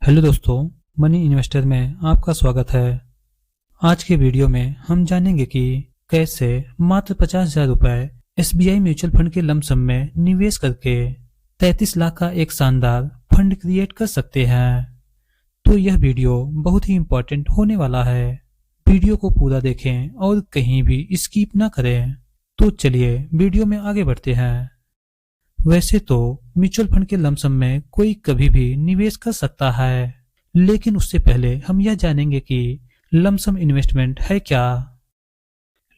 Hello दोस्तों, money investor में आपका स्वागत है। आज के वीडियो में हम जानेंगे कि कैसे मात्र 50,000 रुपए SBI म्यूचुअल फंड के लमसम में निवेश करके 33 लाख का एक शानदार फंड क्रिएट कर सकते हैं। तो यह वीडियो बहुत ही इम्पोर्टेंट होने वाला है। वीडियो को पूरा देखें और कहीं भी स्किप ना करें। तो चलिए वीडियो में आगे बढ़ते हैं। वैसे तो म्यूचुअल फंड के लमसम में कोई कभी भी निवेश कर सकता है, लेकिन उससे पहले हम यह जानेंगे कि लमसम इन्वेस्टमेंट है क्या।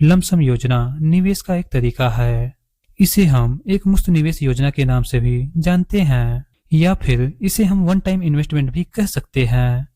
लमसम योजना निवेश का एक तरीका है। इसे हम एक मुफ्त निवेश योजना के नाम से भी जानते हैं, या फिर इसे हम वन टाइम इन्वेस्टमेंट भी कह सकते हैं।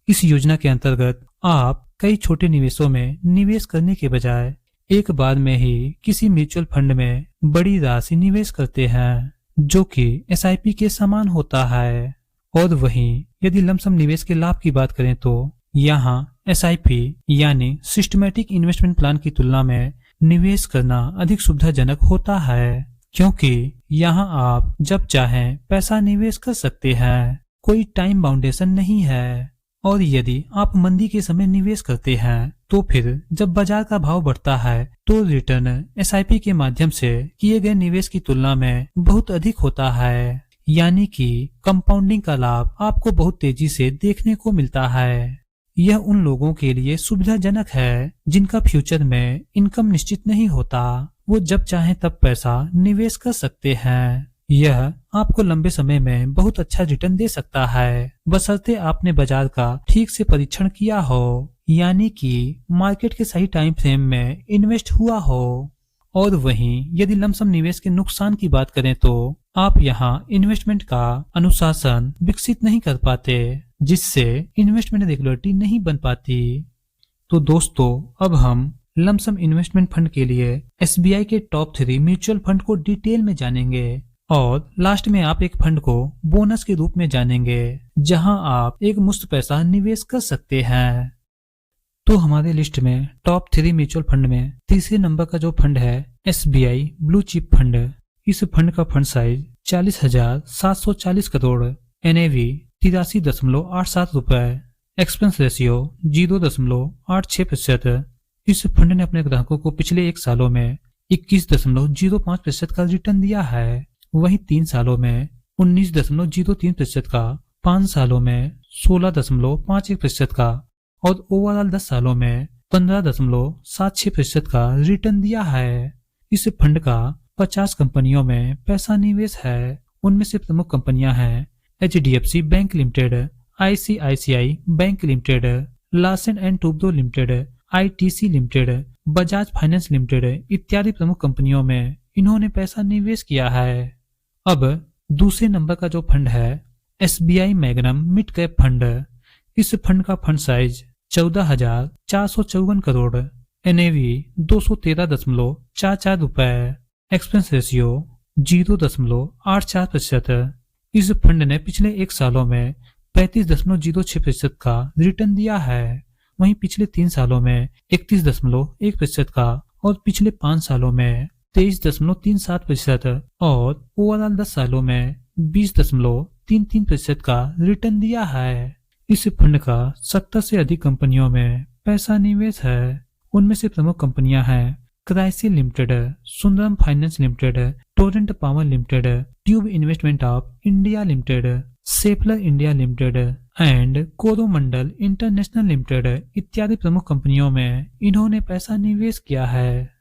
इस योजना के अंतर्गत आप कई छोटे निवेशों में निवेश करने के बजाय एक बार में ही किसी म्यूचुअल फंड में बड़ी राशि निवेश करते हैं, जो कि SIP के समान होता है। और वहीं यदि लमसम निवेश के लाभ की बात करें तो यहाँ SIP यानी सिस्टमैटिक इन्वेस्टमेंट प्लान की तुलना में निवेश करना अधिक सुविधाजनक होता है, क्योंकि यहाँ आप जब चाहें पैसा निवेश कर सकते हैं। कोई टाइम बाउंडेशन नहीं है। और यदि आप मंदी के समय निवेश करते हैं तो फिर जब बाजार का भाव बढ़ता है तो रिटर्न SIP के माध्यम से किए गए निवेश की तुलना में बहुत अधिक होता है, यानी कि कंपाउंडिंग का लाभ आपको बहुत तेजी से देखने को मिलता है। यह उन लोगों के लिए सुविधाजनक है जिनका फ्यूचर में इनकम निश्चित नहीं होता। वो जब चाहें तब पैसा निवेश कर सकते हैं। यह आपको लंबे समय में बहुत अच्छा रिटर्न दे सकता है, बशर्ते आपने बाजार का ठीक से परीक्षण किया हो, यानी कि मार्केट के सही टाइम फ्रेम में इन्वेस्ट हुआ हो। और वहीं यदि लमसम निवेश के नुकसान की बात करें तो आप यहाँ इन्वेस्टमेंट का अनुशासन विकसित नहीं कर पाते, जिससे इन्वेस्टमेंट रेगुलरिटी नहीं बन पाती। तो दोस्तों, अब हम लमसम इन्वेस्टमेंट फंड के लिए SBI के टॉप 3 म्यूचुअल फंड को डिटेल में जानेंगे, और लास्ट में आप एक फंड को बोनस के रूप में जानेंगे, जहां आप एक मुफ्त पैसा निवेश कर सकते हैं। तो हमारे लिस्ट में टॉप 3 म्यूचुअल फंड में तीसरे नंबर का जो फंड है SBI ब्लू चिप फंड। इस फंड का फंड साइज 40,740 करोड़, NAV 83.87 रुपए, एक्सपेंस रेशियो 0.86%। इस फंड ने अपने ग्राहकों को पिछले 1 सालों में 21.05% का रिटर्न दिया है, वहीं 3 सालों में 19.03% का, 5 सालों में 16.51% का और ओवरऑल 10 सालों में 15.76% का रिटर्न दिया है। इस फंड का 50 कंपनियों में पैसा निवेश है। उनमें से प्रमुख कंपनियां हैं HDFC bank limited, ICICI bank limited, Larsen and Toubro limited, ITC limited, Bajaj finance limited इत्यादि प्रमुख कंपनियों में इन्होंने पैसा निवेश किया है। अब दूसरे नंबर का जो फंड है SBI magnum mid cap fund. इस फंड का फंड साइज 14,454 करोड़, NAV 213.44 रुपए, एक्सपेंस रेशियो 0.84%। इस फंड ने पिछले 1 सालों में 35.06% का रिटर्न दिया है, वहीं पिछले 3 सालों में 31.1% का और पिछले 5 सालों में 23.37% और ओवरऑल 10 सालों में 20.33% का रिटर्न दिया है। इस फंड का 70 से अधिक कंपनियों में पैसा निवेश है। उनमें से प्रमुख कंपनियां हैं CRISIL limited, Sundaram finance limited, Torrent power limited, tube investment of India limited, सेफलर India limited and Coromandel international limited इत्यादि प्रमुख कंपनियों में इन्होंने पैसा निवेश किया है।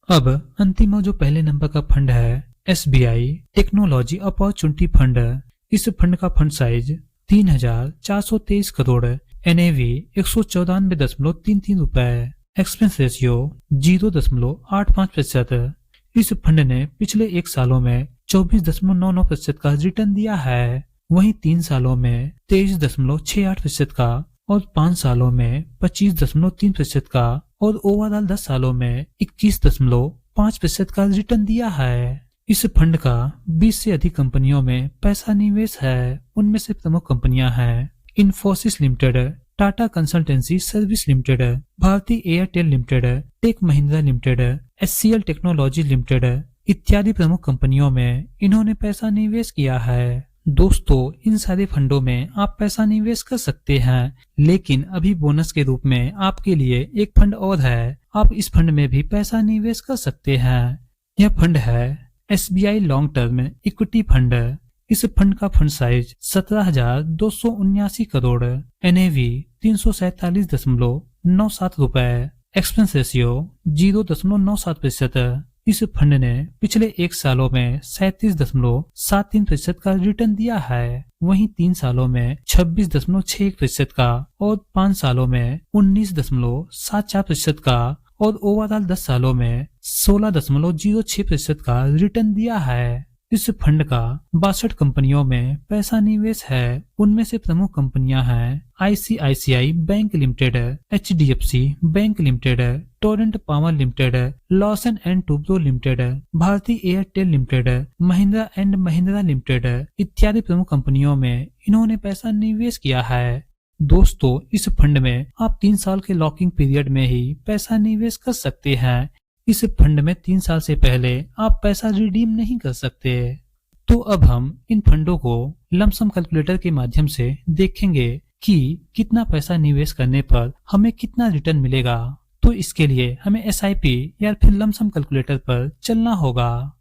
अब अंतिम और जो पहले नंबर का फंड है SBI टेक्नोलॉजी अपॉर्चुनिटी फंड। इस फंड का फंड साइज 3,423 करोड़, NAV 194.33 रुपए, एक्सपेंस रेशियो 0.85%। इस फंड ने पिछले 1 सालों में 24.99% का रिटर्न दिया है, वहीं 3 सालों में 23.68% का और 5 सालों में 25.3% का और ओवरऑल 10 सालों में 21.5% का रिटर्न दिया है। इस फंड का 20 से अधिक कंपनियों में पैसा निवेश है। उनमें से प्रमुख कंपनियां हैं Infosys limited, Tata consultancy service limited, Bharti Airtel limited, tech Mahindra limited, HCL technology limited इत्यादि प्रमुख कंपनियों में इन्होंने पैसा निवेश किया है। दोस्तों, इन सारे फंडों में आप पैसा निवेश कर सकते हैं, लेकिन अभी बोनस के रूप में आपके लिए एक फंड और है। आप इस फंड में भी पैसा निवेश कर सकते हैं। यह फंड है SBI long term equity fund. इस फंड का फंड साइज 17,279 करोड़, NAV 347.97 रुपए, एक्सपेंस रेशियो 0.97%। इस फंड ने पिछले 1 सालों में 37.73% का रिटर्न दिया है, वहीं 3 सालों में 26.61% का और 5 सालों में 19.74% का और ओवरऑल 10 सालों में 16.06% का रिटर्न दिया है। इस फंड का 62 कंपनियों में पैसा निवेश है। उनमें से प्रमुख कंपनियां हैं ICICI bank limited, HDFC bank limited, Torrent power limited, Larsen and Toubro limited, Bharti Airtel limited, Mahindra and Mahindra limited इत्यादि प्रमुख कंपनियों में इन्होंने पैसा निवेश किया है। दोस्तों, इस फंड में आप 3 साल के लॉकिंग पीरियड में ही पैसा निवेश कर सकते हैं। इस फंड में 3 साल से पहले आप पैसा रिडीम नहीं कर सकते। तो अब हम इन फंडों को लमसम कैलकुलेटर के माध्यम से देखेंगे कि कितना पैसा निवेश करने पर हमें कितना रिटर्न मिलेगा। तो इसके लिए हमें SIP या फिर लमसम कैलकुलेटर पर चलना होगा।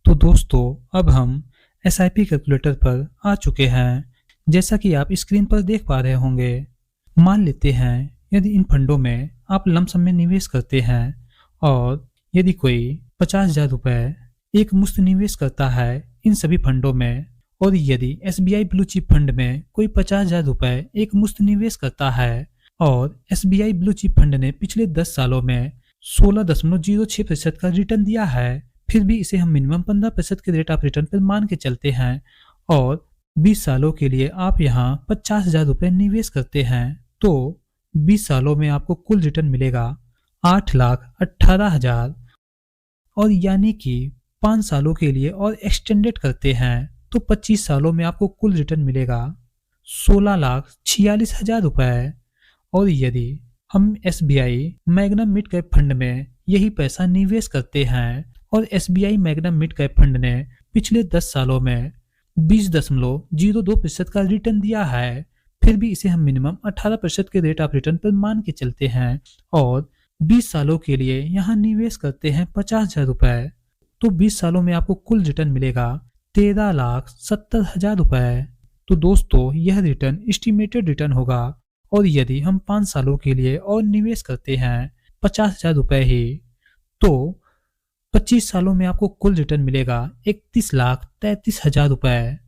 तो दोस्तों, अब हम SIP कैलकुलेटर पर आ चुके हैं। जैसा कि आप स्क्रीन पर देख पा रहे होंगे। मान लेते हैं यदि इन फंडों में आप लमसम में निवेश करते हैं और यदि कोई 50,000 रुपए एक मुश्त निवेश करता है इन सभी फंडों में, और यदि SBI ब्लू चिप फंड में कोई 50,000 रुपए एक मुश्त निवेश करता है और SBI ब्लू चिप फंड ने पिछले 10 सालों में 16.06% का रिटर्न दिया है, फिर भी इसे हम मिनिमम 15% के रेट ऑफ रिटर्न पर मान के चलते हैं और 20 सालों के लिए आप यहाँ 50,000 रुपए निवेश करते हैं, तो 20 सालों में आपको कुल रिटर्न मिलेगा 8,18,000। और यानी कि 5 सालों के लिए और एक्सटेंडेड करते हैं तो 25 सालों में आपको कुल रिटर्न मिलेगा 16,46,000 रुपए। और यदि हम SBI magnum mid cap fund में यही पैसा निवेश करते हैं और SBI magnum mid cap fund ने पिछले 10 सालों में 20.02% का रिटर्न दिया है, फिर भी इसे हम मिनिमम 18% के रेट ऑफ रिटर्न पर मान के चलते हैं और 20 सालों के लिए यहाँ निवेश करते हैं 50,000 रुपए, तो 20 सालों में आपको कुल रिटर्न मिलेगा 13,70,000 रुपए। तो दोस्तों, यह रिटर्न एस्टिमेटेड रिटर्न होगा। और यदि हम 5 सालों के लिए और निवेश करते हैं 50,000 रुपए ही, तो 25 सालों में आपको कुल रिटर्न मिलेगा 31,33,000 रुपए।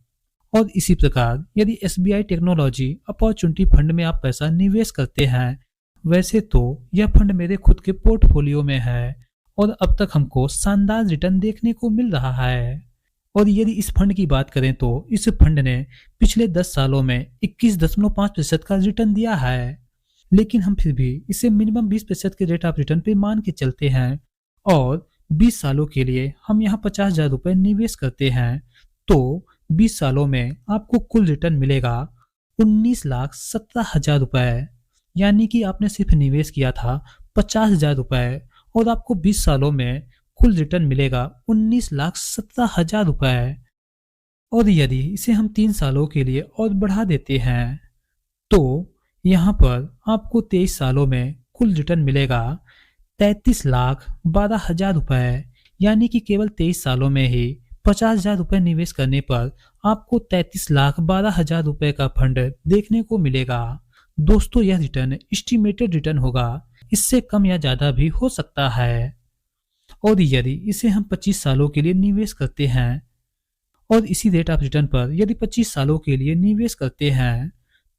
और इसी प्रकार यदि SBI टेक्नोलॉजी अपॉर्चुनिटी फंड में आप पैसा निवेश करते हैं, वैसे तो यह फंड मेरे खुद के पोर्टफोलियो में है और अब तक हमको शानदार रिटर्न देखने को मिल रहा है। और यदि इस फंड की बात करें तो इस फंड ने पिछले 10 सालों में 21.5% का रिटर्न दिया है, लेकिन हम फिर भी इसे मिनिमम 20% के रेट ऑफ रिटर्न पे मान के चलते हैं और 20 सालों के लिए हम यहाँ 50,000 रुपए निवेश करते हैं, तो 20 सालों में आपको कुल रिटर्न मिलेगा 19,17,000 रुपए। यानी कि आपने सिर्फ निवेश किया था 50,000 रुपए और आपको 20 सालों में कुल रिटर्न मिलेगा 19,17,000 रुपए। और यदि इसे हम 3 सालों के लिए और बढ़ा देते हैं तो यहाँ पर आपको 23 सालों में कुल रिटर्न मिलेगा 33,12,000 रुपए। यानी कि केवल 23 सालों में ही 50,000 रुपए निवेश करने पर आपको 33,12,000 रुपए का फंड देखने को मिलेगा। दोस्तों, यह रिटर्न एस्टिमेटेड रिटर्न होगा, इससे कम या ज्यादा भी हो सकता है। और यदि इसे हम 25 सालों के लिए निवेश करते हैं और इसी रेट ऑफ रिटर्न पर यदि 25 सालों के लिए निवेश करते हैं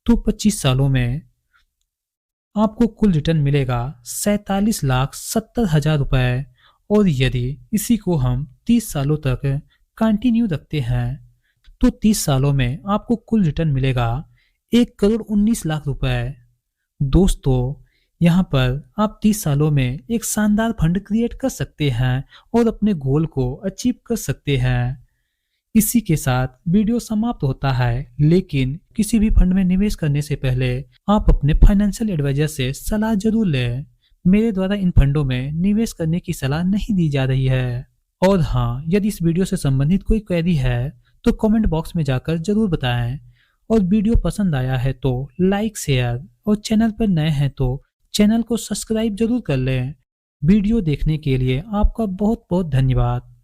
तो 25 सालों में आपको कुल रिटर्न मिलेगा 47,70,000 रुपए। और यदि इसी को हम 30 सालों तक कंटिन्यू रखते हैं तो 30 सालों में आपको कुल रिटर्न मिलेगा 1,19,00,000 रुपए। दोस्तों, यहाँ पर आप 30 सालों में एक शानदार फंड क्रिएट कर सकते हैं और अपने गोल को अचीव कर सकते हैं। इसी के साथ वीडियो समाप्त होता है, लेकिन किसी भी फंड में निवेश करने से पहले आप अपने फाइनेंशियल एडवाइजर से सलाह जरूर लें। मेरे द्वारा इन फंडों में निवेश करने की सलाह नहीं दी जा रही है। और हाँ, यदि इस वीडियो से संबंधित कोई क्वेरी है तो कमेंट बॉक्स में जाकर जरूर बताएं। और वीडियो पसंद आया है तो लाइक शेयर, और चैनल पर नए हैं तो चैनल को सब्सक्राइब जरूर कर लें। वीडियो देखने के लिए आपका बहुत बहुत धन्यवाद।